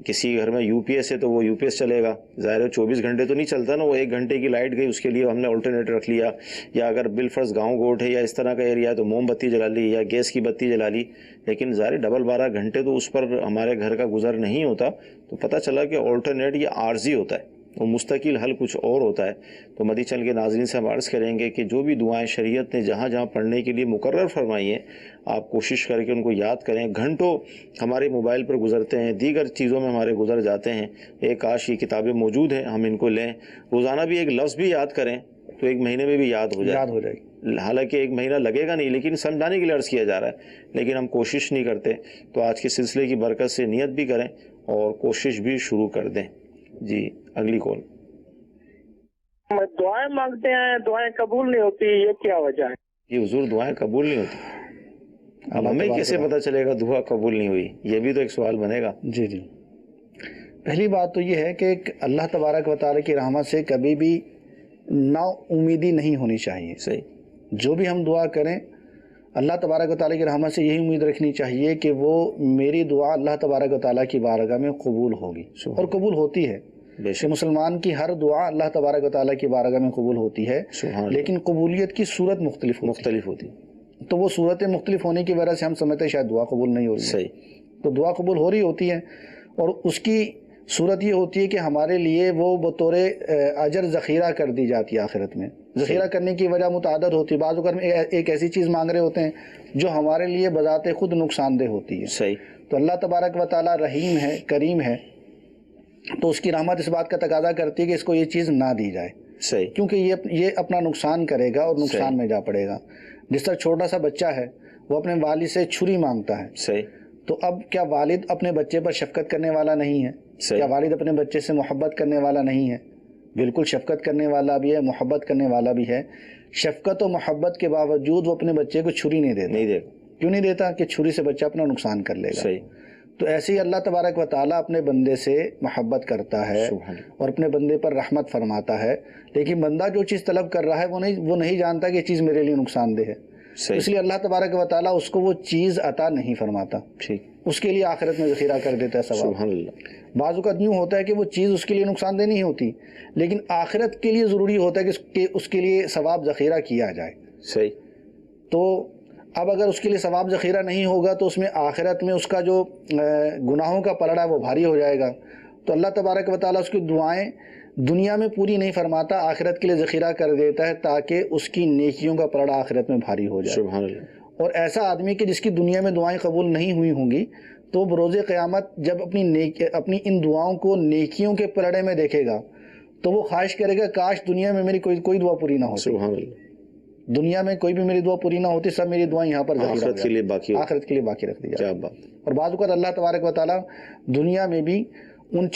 کسی گھر میں یو پی ایس ہے تو وہ یو پی ایس چلے گا، ظاہر ہے 24 گھنٹے تو نہیں چلتا نا، وہ 1 گھنٹے کی لائٹ گئی اس کے لیے ہم نے آلٹرنیٹ رکھ لیا. یا اگر بالفرض گاؤں گوٹ ہے یا اس طرح کا ایریا ہے تو موم بتی جلا لی یا گیس کی بتی جلا لی، لیکن ظاہر 12 گھنٹے تو اس پر ہمارے گھر کا گزر نہیں ہوتا. تو پتہ چلا کہ آلٹرنیٹ یہ عارضی ہوتا ہے، وہ مستقل حل کچھ اور ہوتا ہے. تو مدی چینل کے ناظرین سے ہم عرض کریں گے کہ جو بھی دعائیں شریعت نے جہاں جہاں پڑھنے کے لیے مقرر فرمائی ہیں آپ کوشش کر کے ان کو یاد کریں. گھنٹوں ہمارے موبائل پر گزرتے ہیں، دیگر چیزوں میں ہمارے گزر جاتے ہیں. ایک کاش یہ کتابیں موجود ہیں ہم ان کو لیں، روزانہ بھی ایک لفظ بھی یاد کریں تو 1 مہینے میں بھی یاد ہو جائے گی. حالانکہ 1 مہینہ لگے گا نہیں، لیکن سمجھانے کے لیے عرض کیا جا رہا ہے، لیکن ہم کوشش نہیں کرتے. تو آج کے سلسلے کی برکت سے نیت بھی کریں اور کوشش بھی شروع کر دیں. جی اگلی کال. دعائیں مانگتے ہیں، دعائیں قبول نہیں ہوتی، یہ کیا وجہ ہے؟ یہ حضور دعائیں قبول نہیں ہوتی، اب ہمیں کیسے پتہ چلے گا دعا قبول نہیں ہوئی؟ یہ بھی تو ایک سوال بنے گا. جی پہلی بات تو یہ ہے کہ اللہ تبارک و تعالیٰ کی رحمت سے کبھی بھی نا امیدی نہیں ہونی چاہیے. صحیح. جو بھی ہم دعا کریں اللہ تبارک و تعالیٰ کی رحمت سے یہی امید رکھنی چاہیے کہ وہ میری دعا اللہ تبارک و تعالیٰ کی بارگاہ میں قبول ہوگی، اور قبول ہوتی ہے. کہ مسلمان کی ہر دعا اللہ تبارک و تعالیٰ کی بارگاہ میں قبول ہوتی ہے، لیکن قبولیت کی صورت مختلف ہوتی ہے. تو وہ صورتیں مختلف ہونے کی وجہ سے ہم سمجھتے ہیں شاید دعا قبول نہیں ہو رہی. صحیح. تو دعا قبول ہو رہی ہوتی ہے، اور اس کی صورت یہ ہوتی ہے کہ ہمارے لیے وہ بطور اجر ذخیرہ کر دی جاتی ہے. آخرت میں ذخیرہ کرنے کی وجہ متعدد ہوتی ہے. بعض اوقات میں ایک ایسی چیز مانگ رہے ہوتے ہیں جو ہمارے لیے بذات خود نقصان دہ ہوتی ہے. صحیح. تو اللہ تبارک و تعالیٰ رحیم ہے، کریم ہے، تو اس کی رحمت اس بات کا تقاضا کرتی ہے کہ اس کو یہ چیز نہ دی جائے. صحیح. کیونکہ یہ اپنا نقصان کرے گا اور نقصان میں جا پڑے گا. جس طرح چھوٹا سا بچہ ہے وہ اپنے والد سے چھری مانگتا ہے. صحیح. تو اب کیا والد اپنے بچے پر شفقت کرنے والا نہیں ہے؟ کیا والد اپنے بچے سے محبت کرنے والا نہیں ہے؟ بالکل شفقت کرنے والا بھی ہے، محبت کرنے والا بھی ہے. شفقت و محبت کے باوجود وہ اپنے بچے کو چھری نہیں دیتا. کیوں نہیں دیتا؟ کہ چھری سے بچہ اپنا نقصان کر لے گا. صحیح. تو ایسے ہی اللہ تبارک و تعالیٰ اپنے بندے سے محبت کرتا ہے اور اپنے بندے پر رحمت فرماتا ہے، لیکن بندہ جو چیز طلب کر رہا ہے وہ نہیں جانتا کہ یہ چیز میرے لیے نقصان دہ ہے. اس لیے اللہ تبارک و تعالیٰ اس کو وہ چیز عطا نہیں فرماتا. ٹھیک. اس کے لیے آخرت میں ذخیرہ کر دیتا ہے ثواب. سبحان اللہ. بعض اوقات یوں ہوتا ہے کہ وہ چیز اس کے لیے نقصان دہ نہیں ہوتی، لیکن آخرت کے لیے ضروری ہوتا ہے کہ اس کے لیے ثواب ذخیرہ کیا جائے. صحیح. تو اب اگر اس کے لیے ثواب ذخیرہ نہیں ہوگا تو اس میں آخرت میں اس کا جو گناہوں کا پلڑا ہے وہ بھاری ہو جائے گا. تو اللہ تبارک و تعالیٰ اس کی دعائیں دنیا میں پوری نہیں فرماتا، آخرت کے لیے ذخیرہ کر دیتا ہے تاکہ اس کی نیکیوں کا پلڑا آخرت میں بھاری ہو جائے. سبحان اللہ. اور ایسا آدمی کہ جس کی دنیا میں دعائیں قبول نہیں ہوئی ہوں گی، تو بروز قیامت جب اپنی ان دعاؤں کو نیکیوں کے پلڑے میں دیکھے گا تو وہ خواہش کرے گا کاش دنیا میں میری کوئی دعا پوری نہ ہوتی. سبحان اللہ. دنیا میں کوئی بھی میری دعا پوری نہ ہوتی، سب میری دعائیں یہاں پر آخرت کے لیے باقی رکھ دی جاتی. کیا بات. اور بعض اوقات اللہ تبارک و تعالیٰ دنیا میں بھی ان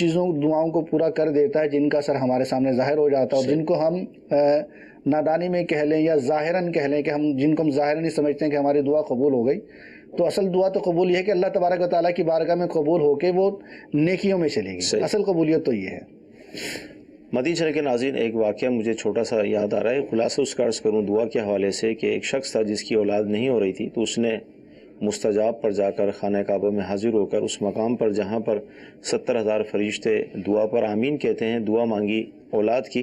دعاؤں کو پورا کر دیتا ہے جن کا اثر ہمارے سامنے ظاہر ہو جاتا ہے، اور جن کو ہم نادانی میں کہہ لیں یا ظاہراً کہہ لیں کہ جن کو ہم ظاہراً ہی سمجھتے ہیں کہ ہماری دعا قبول ہو گئی، تو اصل دعا تو قبول یہ ہے کہ اللہ تبارک و تعالیٰ کی بارگاہ میں قبول ہو کے وہ نیکیوں میں چلے گی. اصل قبولیت تو یہ ہے. مدینہ چینل کے ناظرین، ایک واقعہ مجھے چھوٹا سا یاد آ رہا ہے، خلاصہ اس کا عرض کروں دعا کے حوالے سے کہ ایک شخص تھا جس کی اولاد نہیں ہو رہی تھی، تو اس نے مستجاب پر جا کر خانہ کعبہ میں حاضر ہو کر اس مقام پر جہاں پر 70,000 فرشتے دعا پر آمین کہتے ہیں، دعا مانگی اولاد کی،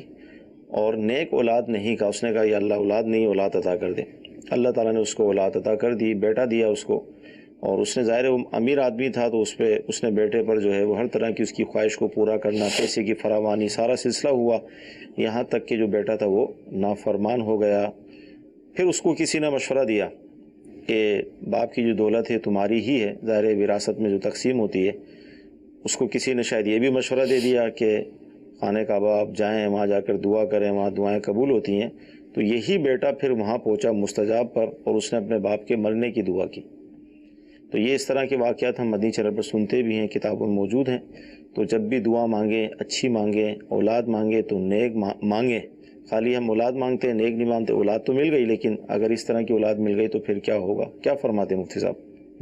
اور نیک اولاد نہیں کہا. اس نے کہا یا اللہ اولاد نہیں، اولاد عطا کر دے. اللہ تعالیٰ نے اس کو اولاد عطا کر دی، بیٹا دیا اس کو. اور اس نے ظاہر امیر آدمی تھا تو اس نے بیٹے پر جو ہے وہ ہر طرح کی اس کی خواہش کو پورا کرنا، پیسے کی فراوانی، سارا سلسلہ ہوا، یہاں تک کہ جو بیٹا تھا وہ نافرمان ہو گیا. پھر اس کو کسی نے مشورہ دیا کہ باپ کی جو دولت ہے تمہاری ہی ہے، ظاہر وراثت میں جو تقسیم ہوتی ہے. اس کو کسی نے شاید یہ بھی مشورہ دے دیا کہ خانہ کعبہ آپ جائیں، وہاں جا کر دعا کریں، وہاں دعائیں قبول ہوتی ہیں. تو یہی بیٹا پھر وہاں پہنچا مستجاب پر اور اس نے اپنے باپ کے مرنے کی دعا کی. تو یہ اس طرح کے واقعات ہم مدنی چینل پر سنتے بھی ہیں، کتابوں میں موجود ہیں. تو جب بھی دعا مانگیں، اچھی مانگیں، اولاد مانگیں تو نیک مانگیں، خالی ہم اولاد مانگتے ہیں، نیک نہیں مانتے. اولاد تو مل گئی، لیکن اگر اس طرح کی اولاد مل گئی تو پھر کیا ہوگا؟ کیا فرماتے ہیں مفتی صاحب؟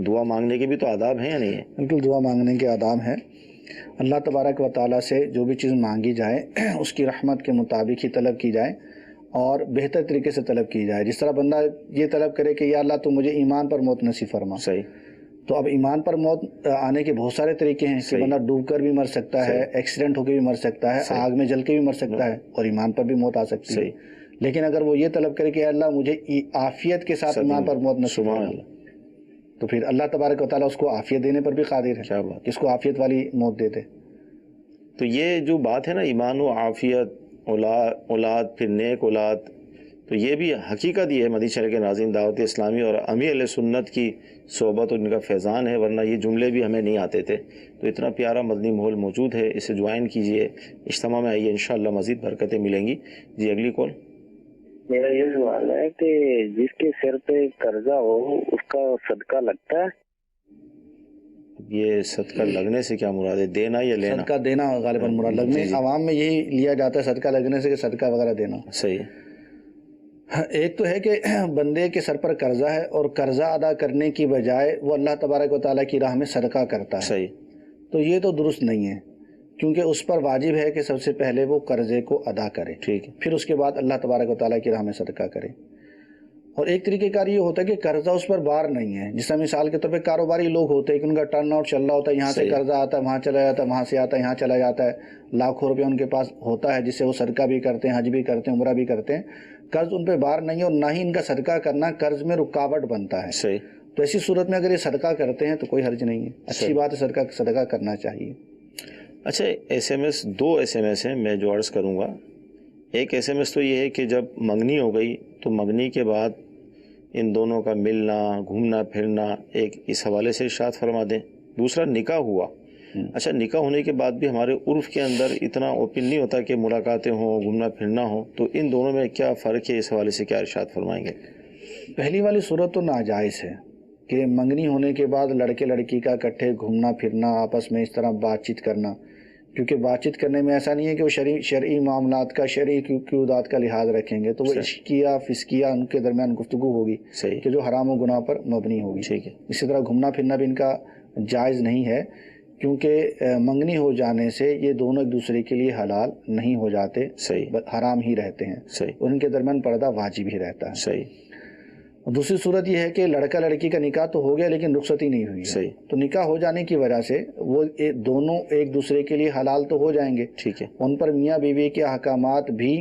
دعا مانگنے کے بھی تو آداب ہیں یا نہیں ہیں؟ بالکل دعا مانگنے کے آداب ہیں. اللہ تبارک و تعالیٰ سے جو بھی چیز مانگی جائے اس کی رحمت کے مطابق ہی طلب کی جائے اور بہتر طریقے سے طلب کی جائے. جس طرح بندہ یہ طلب کرے کہ یا اللہ تو مجھے ایمان پر موت نصیب فرما. صحیح. تو اب ایمان پر موت آنے کے بہت سارے طریقے ہیں کہ بندہ ڈوب کر بھی مر سکتا ہے، ایکسیڈنٹ ہو کے بھی مر سکتا ہے، آگ میں جل کے بھی مر سکتا ہے، اور ایمان پر بھی موت آ سکتی ہے. لیکن اگر وہ یہ طلب کرے کہ یا اللہ مجھے عافیت کے ساتھ ایمان پر موت نصیب فرما، تو پھر اللہ تبارک و تعالیٰ اس کو عافیت دینے پر بھی قادر ہے کہ اس کو عافیت والی موت دے دے. تو یہ جو بات ہے نا، ایمان و عافیت، اولاد پھر نیک اولاد، تو یہ بھی حقیقت یہ ہے مدنی چینل کے ناظرین، دعوت اسلامی اور امیر اہل سنت کی صحبت اور ان کا فیضان ہے، ورنہ یہ جملے بھی ہمیں نہیں آتے تھے. تو اتنا پیارا مدنی ماحول موجود ہے، اسے جوائن کیجئے، اجتماع میں آئیے، انشاءاللہ مزید برکتیں ملیں گی. جی اگلی کال. میرا یہ سوال ہے کہ جس کے سر پہ قرضہ ہو اس کا صدقہ لگتا ہے؟ یہ صدقہ لگنے سے کیا مراد ہے؟ دینا یا لینا؟ صدقہ دینا غالباً مراد. لگنے عوام میں یہی لیا جاتا ہے صدقہ لگنے سے کہ صدقہ وغیرہ دینا. صحیح. ایک تو ہے کہ بندے کے سر پر قرضہ ہے اور قرضہ ادا کرنے کی بجائے وہ اللہ تبارک و تعالیٰ کی راہ میں صدقہ کرتا ہے. صحیح. تو یہ تو درست نہیں ہے، کیونکہ اس پر واجب ہے کہ سب سے پہلے وہ قرضے کو ادا کرے، ٹھیک ہے، پھر اس کے بعد اللہ تبارک و تعالیٰ کی راہ میں صدقہ کرے. اور ایک طریقہ کار یہ ہوتا ہے کہ قرضہ اس پر بار نہیں ہے. جس طرح مثال کے طور پہ کاروباری لوگ ہوتے ہیں کہ ان کا ٹرن آؤٹ چل رہا ہوتا ہے، یہاں سے قرضہ آتا ہے وہاں چلا جاتا ہے، وہاں سے آتا ہے یہاں چلا جاتا ہے، لاکھوں روپے ان کے پاس ہوتا ہے جس سے وہ صدقہ بھی کرتے ہیں، حج بھی کرتے ہیں، عمرہ بھی کرتے ہیں. قرض ان پہ بار نہیں ہے اور نہ ہی ان کا صدقہ کرنا قرض میں رکاوٹ بنتا ہے. صحیح. تو ایسی صورت میں اگر یہ صدقہ کرتے ہیں تو کوئی حرج نہیں ہے، اچھی بات ہے، صدقہ کرنا چاہیے. اچھا، ایس ایم ایس، 2 SMS ہیں میں جو عرض کروں گا. ایک SMS تو یہ ہے کہ جب منگنی ہو گئی تو منگنی کے بعد ان دونوں کا ملنا، گھومنا پھرنا، ایک اس حوالے سے ارشاد فرما دیں. دوسرا نکاح ہوا. اچھا، نکاح ہونے کے بعد بھی ہمارے عرف کے اندر اتنا اوپن نہیں ہوتا کہ ملاقاتیں ہوں، گھومنا پھرنا ہو، تو ان دونوں میں کیا فرق ہے؟ اس حوالے سے کیا ارشاد فرمائیں گے؟ پہلی والی صورت تو ناجائز ہے کہ منگنی ہونے کے بعد لڑکے لڑکی کا اکٹھے گھومنا پھرنا، آپس میں اس طرح بات چیت کرنا. کیونکہ بات چیت کرنے میں ایسا نہیں ہے کہ وہ شرعی معاملات کا، شرعی قیودات کا لحاظ رکھیں گے، تو وہ عشقیہ فسقیہ ان کے درمیان گفتگو ہوگی کہ جو حرام و گناہ پر مبنی ہوگی. ٹھیک ہے. اسی طرح گھومنا پھرنا بھی ان کا جائز نہیں ہے، کیونکہ منگنی ہو جانے سے یہ دونوں ایک دوسرے کے لیے حلال نہیں ہو جاتے، حرام ہی رہتے ہیں، اور ان کے درمیان پردہ واجب ہی رہتا ہے. صحیح. دوسری صورت یہ ہے کہ لڑکا لڑکی کا نکاح تو ہو گیا لیکن رخصتی نہیں ہوئی ہے. تو نکاح ہو جانے کی وجہ سے وہ دونوں ایک دوسرے کے لیے حلال تو ہو جائیں گے، ٹھیک ہے، ان پر میاں بیوی کے احکامات بھی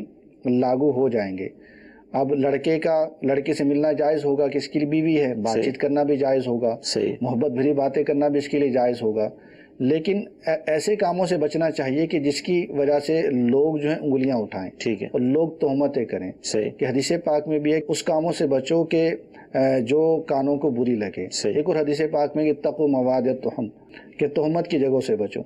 لاگو ہو جائیں گے. اب لڑکے کا لڑکے سے ملنا جائز ہوگا کہ اس کی بیوی ہے، بات چیت کرنا بھی جائز ہوگا، محبت بھری باتیں کرنا بھی اس کے لیے جائز ہوگا. لیکن ایسے کاموں سے بچنا چاہیے کہ جس کی وجہ سے لوگ جو ہیں انگلیاں اٹھائیں، ٹھیک ہے، اور لوگ تہمتیں کریں. کہ حدیث پاک میں بھی ہے اس کاموں سے بچو کہ جو کانوں کو بری لگے. ایک اور حدیث پاک میں کہ اتقوا مواد التہم، کہ تہمت کی جگہوں سے بچو.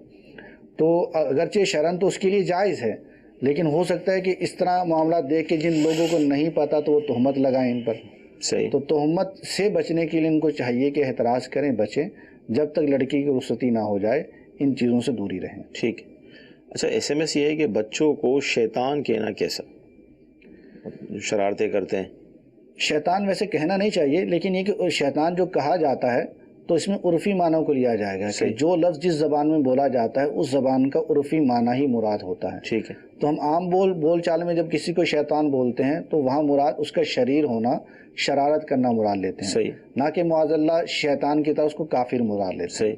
تو اگرچہ شرعاً تو اس کے لیے جائز ہے، لیکن ہو سکتا ہے کہ اس طرح معاملات دیکھ کے جن لوگوں کو نہیں پتا تو وہ تہمت لگائیں ان پر. تو تہمت سے بچنے کے لیے ان کو چاہیے کہ احتراز کریں، بچیں، جب تک لڑکی کی رخصتی نہ ہو جائے ان چیزوں سے دوری رہیں. ٹھیک ہے. اچھا، SMS یہ ہے کہ بچوں کو شیطان کہنا کیسا؟ شرارتیں کرتے ہیں. شیطان ویسے کہنا نہیں چاہیے، لیکن یہ کہ شیطان جو کہا جاتا ہے تو اس میں عرفی معنوں کو لیا جائے گا کہ جو لفظ جس زبان میں بولا جاتا ہے اس زبان کا عرفی معنی ہی مراد ہوتا ہے. ٹھیک ہے. تو ہم عام بول چال میں جب کسی کو شیطان بولتے ہیں تو وہاں مراد اس کا شریر ہونا، شرارت کرنا مراد لیتے ہیں، نہ کہ معاذ اللہ شیطان کی طرح اس کو کافر مراد لیتے ہیں.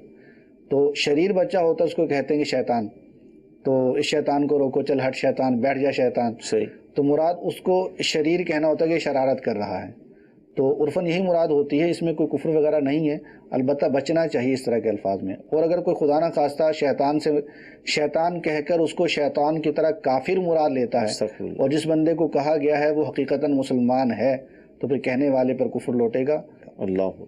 تو شریر بچہ ہوتا ہے اس کو کہتے ہیں کہ شیطان، تو اس شیطان کو روکو، چل ہٹ شیطان، بیٹھ جا شیطان. تو مراد اس کو شریر کہنا ہوتا ہے کہ شرارت کر رہا ہے. تو عرفاً یہی مراد ہوتی ہے، اس میں کوئی کفر وغیرہ نہیں ہے، البتہ بچنا چاہیے اس طرح کے الفاظ میں. اور اگر کوئی خدا نہ خواستہ شیطان کہہ کر اس کو شیطان کی طرح کافر مراد لیتا ہے اور جس بندے کو کہا گیا ہے وہ حقیقتاً مسلمان ہے تو پھر کہنے والے پر کفر لوٹے گا. اللہ.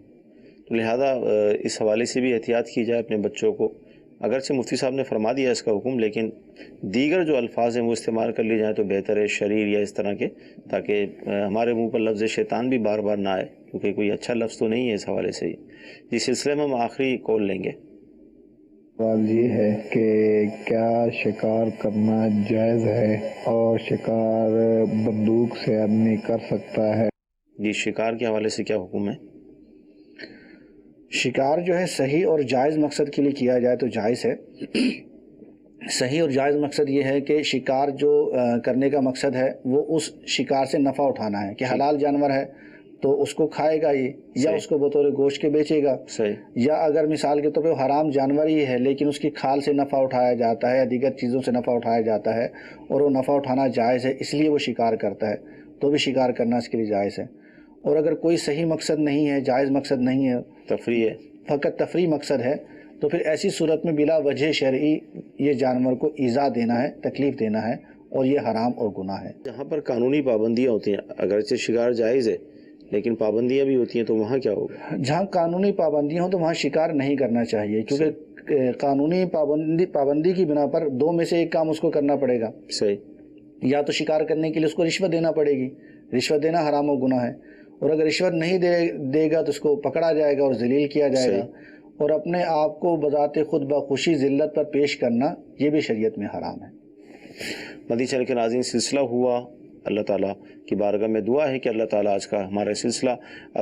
تو لہذا اس حوالے سے بھی احتیاط کی جائے اپنے بچوں کو. اگرچہ مفتی صاحب نے فرما دیا اس کا حکم، لیکن دیگر جو الفاظ ہیں وہ استعمال کر لی جائیں تو بہتر ہے، شریر یا اس طرح کے، تاکہ ہمارے منہ پر لفظ شیطان بھی بار بار نہ آئے، کیونکہ کوئی اچھا لفظ تو نہیں ہے اس حوالے سے. اس سلسلے میں ہم آخری کال لیں گے. سوال یہ ہے کہ کیا شکار کرنا جائز ہے اور شکار بندوق سے آدمی کر سکتا ہے؟ جی، شکار کے حوالے سے کیا حکم ہے؟ شکار جو ہے صحیح اور جائز مقصد کے لیے کیا جائے تو جائز ہے۔ صحیح اور جائز مقصد یہ ہے کہ شکار جو کرنے کا مقصد ہے وہ اس شکار سے نفع اٹھانا ہے، کہ حلال جانور ہے تو اس کو کھائے گا ہی، یا اس کو بطور گوشت کے بیچے گا، یا اگر مثال کے طور پہ حرام جانور ہی ہے لیکن اس کی کھال سے نفع اٹھایا جاتا ہے یا دیگر چیزوں سے نفع اٹھایا جاتا ہے اور وہ نفع اٹھانا جائز ہے اس لیے وہ شکار کرتا ہے تو بھی شکار کرنا اس کے لیے جائز ہے۔ اور اگر کوئی صحیح مقصد نہیں ہے، جائز مقصد نہیں ہے، تفریح ہے، فقط تفریح مقصد ہے، تو پھر ایسی صورت میں بلا وجہ شرعی یہ جانور کو ایذا دینا ہے، تکلیف دینا ہے، اور یہ حرام اور گناہ ہے۔ جہاں پر قانونی پابندیاں ہوتی ہیں، اگرچہ شکار جائز ہے لیکن پابندیاں بھی ہوتی ہیں، تو وہاں کیا ہوگا؟ جہاں قانونی پابندیاں ہوں تو وہاں شکار نہیں کرنا چاہیے، کیونکہ قانونی پابندی کی بنا پر دو میں سے ایک کام اس کو کرنا پڑے گا۔ صحیح، یا تو شکار کرنے کے لیے اس کو رشوت دینا پڑے گی، رشوت دینا حرام و گناہ ہے، اور اگر رشوت نہیں دے گا تو اس کو پکڑا جائے گا اور ذلیل کیا جائے گا، اور اپنے آپ کو بذات خود بخوشی ذلت پر پیش کرنا یہ بھی شریعت میں حرام ہے۔ مدنی چینل کے ناظرین، سلسلہ ہوا، اللہ تعالیٰ کی بارگاہ میں دعا ہے کہ اللہ تعالیٰ آج کا ہمارا سلسلہ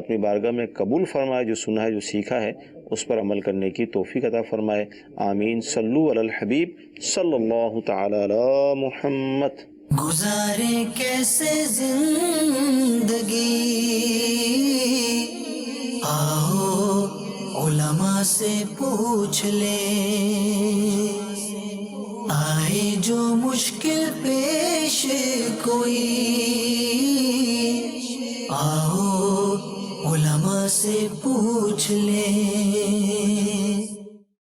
اپنی بارگاہ میں قبول فرمائے، جو سنا ہے جو سیکھا ہے اس پر عمل کرنے کی توفیق عطا فرمائے، آمین۔ صلو علی الحبیب صلی اللہ تعالی علی محمد۔ گزارے کیسے زندگی، آؤ علماء سے پوچھ لیں، آئے جو مشکل پیش کوئی، آؤ علماء سے پوچھ لیں۔